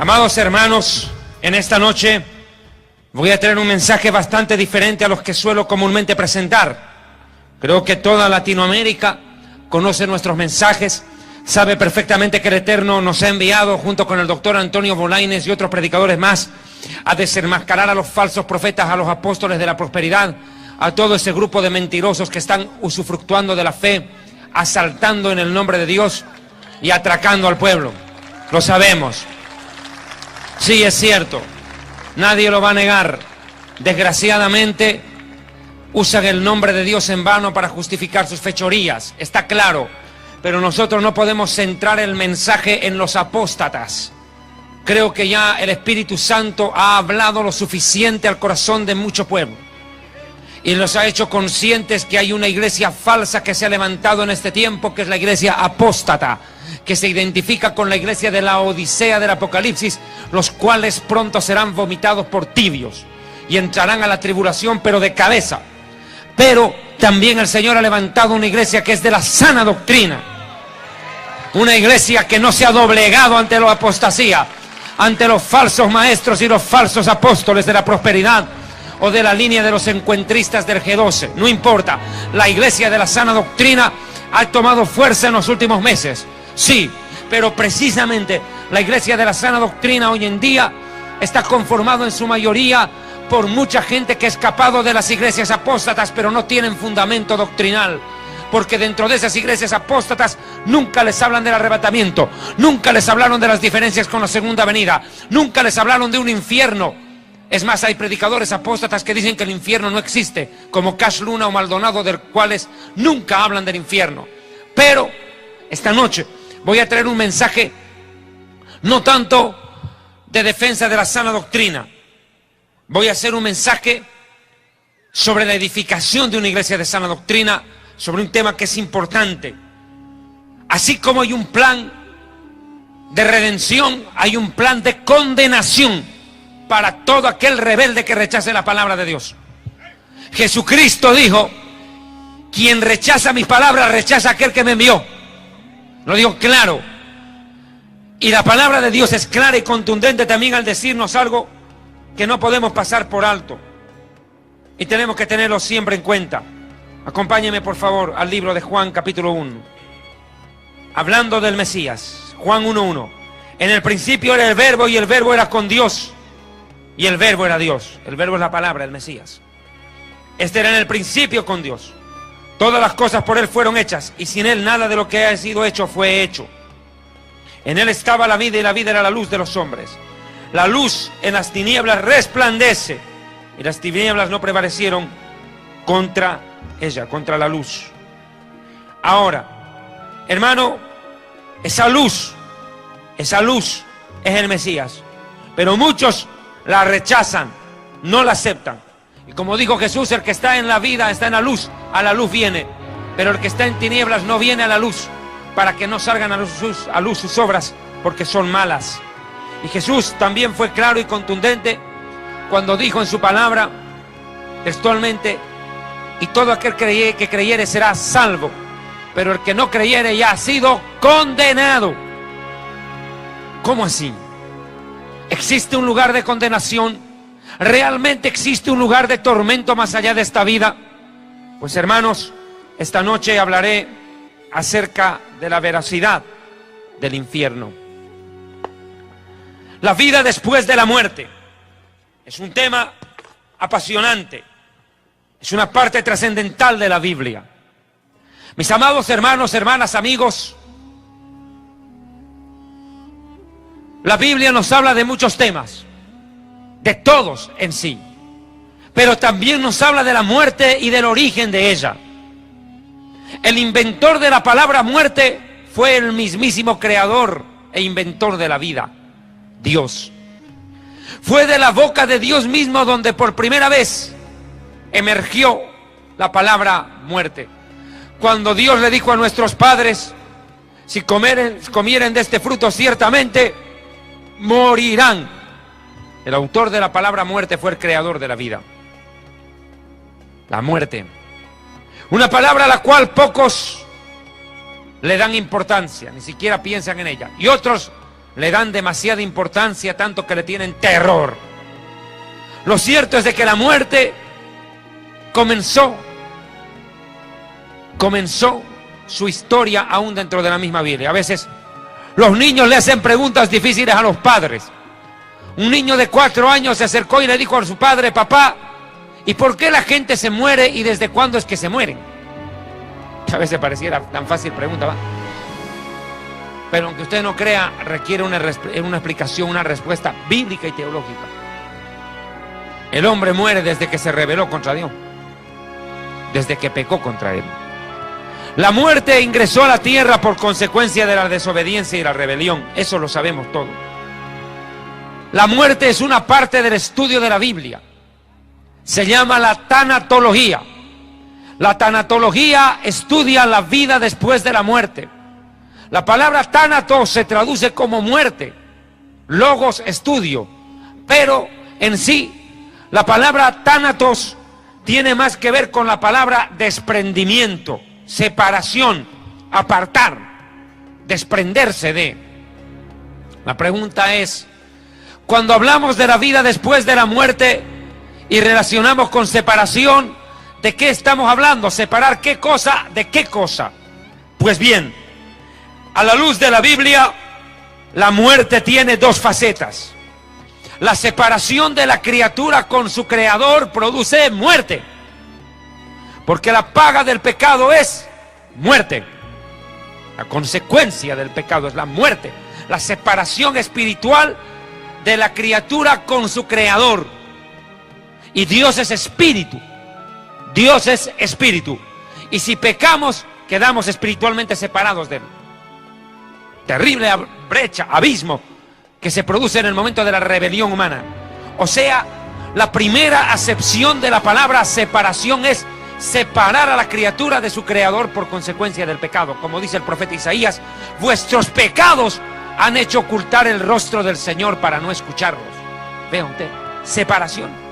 Amados hermanos, en esta noche voy a traer un mensaje bastante diferente a los que suelo comúnmente presentar. Creo que toda Latinoamérica conoce nuestros mensajes, sabe perfectamente que el Eterno nos ha enviado junto con el doctor Antonio Bolaines y otros predicadores más a desenmascarar a los falsos profetas, a los apóstoles de la prosperidad, a todo ese grupo de mentirosos que están usufructuando de la fe, asaltando en el nombre de Dios y atracando al pueblo. Lo sabemos. Sí, es cierto. Nadie lo va a negar. Desgraciadamente, usan el nombre de Dios en vano para justificar sus fechorías. Está claro. Pero nosotros no podemos centrar el mensaje en los apóstatas. Creo que ya el Espíritu Santo ha hablado lo suficiente al corazón de mucho pueblo. Y los ha hecho conscientes que hay una iglesia falsa que se ha levantado en este tiempo, que es la iglesia apóstata, que se identifica con la iglesia de la Odisea del Apocalipsis, los cuales pronto serán vomitados por tibios y entrarán a la tribulación, pero de cabeza. Pero también el Señor ha levantado una iglesia que es de la sana doctrina, una iglesia que no se ha doblegado ante la apostasía, ante los falsos maestros y los falsos apóstoles de la prosperidad o de la línea de los encuentristas del G12. No importa, la iglesia de la sana doctrina ha tomado fuerza en los últimos meses. Sí, pero precisamente la iglesia de la sana doctrina hoy en día está conformado en su mayoría por mucha gente que ha escapado de las iglesias apóstatas, pero no tienen fundamento doctrinal. Porque dentro de esas iglesias apóstatas nunca les hablan del arrebatamiento, nunca les hablaron de las diferencias con la segunda venida, nunca les hablaron de un infierno. Es más, hay predicadores apóstatas que dicen que el infierno no existe, como Cash Luna o Maldonado, de los cuales nunca hablan del infierno. Pero esta noche voy a traer un mensaje no tanto de defensa de la sana doctrina. Voy a hacer un mensaje sobre la edificación de una iglesia de sana doctrina, sobre un tema que es importante. Así como hay un plan de redención, hay un plan de condenación para todo aquel rebelde que rechace la palabra de Dios. Jesucristo dijo: quien rechaza mis palabras, rechaza a aquel que me envió. Lo digo claro. Y la palabra de Dios es clara y contundente también al decirnos algo que no podemos pasar por alto. Y tenemos que tenerlo siempre en cuenta. Acompáñeme por favor al libro de Juan capítulo 1. Hablando del Mesías. Juan 1:1. En el principio era el verbo y el verbo era con Dios. Y el verbo era Dios. El verbo es la palabra, el Mesías. Este era en el principio con Dios. Todas las cosas por Él fueron hechas, y sin Él nada de lo que ha sido hecho fue hecho. En Él estaba la vida, y la vida era la luz de los hombres. La luz en las tinieblas resplandece, y las tinieblas no prevalecieron contra ella, contra la luz. Ahora, hermano, esa luz es el Mesías. Pero muchos la rechazan, no la aceptan. Y como dijo Jesús, el que está en la vida está en la luz, a la luz viene. Pero el que está en tinieblas no viene a la luz, para que no salgan a luz sus obras, porque son malas. Y Jesús también fue claro y contundente cuando dijo en su palabra, textualmente: y todo aquel que creyere será salvo, pero el que no creyere ya ha sido condenado. ¿Cómo así? ¿Existe un lugar de condenación? ¿Realmente existe un lugar de tormento más allá de esta vida? Pues hermanos, esta noche hablaré acerca de la veracidad del infierno. La vida después de la muerte es un tema apasionante. Es una parte trascendental de la Biblia. Mis amados hermanos, hermanas, amigos, la Biblia nos habla de muchos temas, de todos en sí, pero también nos habla de la muerte y del origen de ella. El inventor de la palabra muerte fue el mismísimo creador e inventor de la vida, Dios. Fue de la boca de Dios mismo donde por primera vez emergió la palabra muerte. Cuando Dios le dijo a nuestros padres: si comieren de este fruto, ciertamente morirán. El autor de la palabra muerte fue el creador de la vida. La muerte. Una palabra a la cual pocos le dan importancia, ni siquiera piensan en ella. Y otros le dan demasiada importancia, tanto que le tienen terror. Lo cierto es de que la muerte comenzó su historia aún dentro de la misma Biblia. A veces los niños le hacen preguntas difíciles a los padres. Un niño de 4 años se acercó y le dijo a su padre: papá, ¿y por qué la gente se muere y desde cuándo es que se mueren? A veces pareciera tan fácil pregunta, ¿va? Pero aunque usted no crea, requiere una explicación, una respuesta bíblica y teológica. El hombre muere desde que se rebeló contra Dios, desde que pecó contra Él. La muerte ingresó a la tierra por consecuencia de la desobediencia y la rebelión. Eso lo sabemos todos. La muerte es una parte del estudio de la Biblia. Se llama la tanatología. La tanatología estudia la vida después de la muerte. La palabra tánatos se traduce como muerte, logos, estudio, pero en sí la palabra tánatos tiene más que ver con la palabra desprendimiento, separación, apartar, desprenderse de. La pregunta es, cuando hablamos de la vida después de la muerte y relacionamos con separación, ¿de qué estamos hablando? ¿Separar qué cosa de qué cosa? Pues bien, a la luz de la Biblia, la muerte tiene dos facetas. La separación de la criatura con su creador produce muerte, porque la paga del pecado es muerte. La consecuencia del pecado es la muerte, la separación espiritual de la criatura con su creador. Y Dios es espíritu. Dios es espíritu. Y si pecamos, quedamos espiritualmente separados de Él. Terrible brecha, abismo que se produce en el momento de la rebelión humana. O sea, la primera acepción de la palabra separación es separar a la criatura de su creador por consecuencia del pecado. Como dice el profeta Isaías: vuestros pecados han hecho ocultar el rostro del Señor para no escucharlos. Vea usted, separación.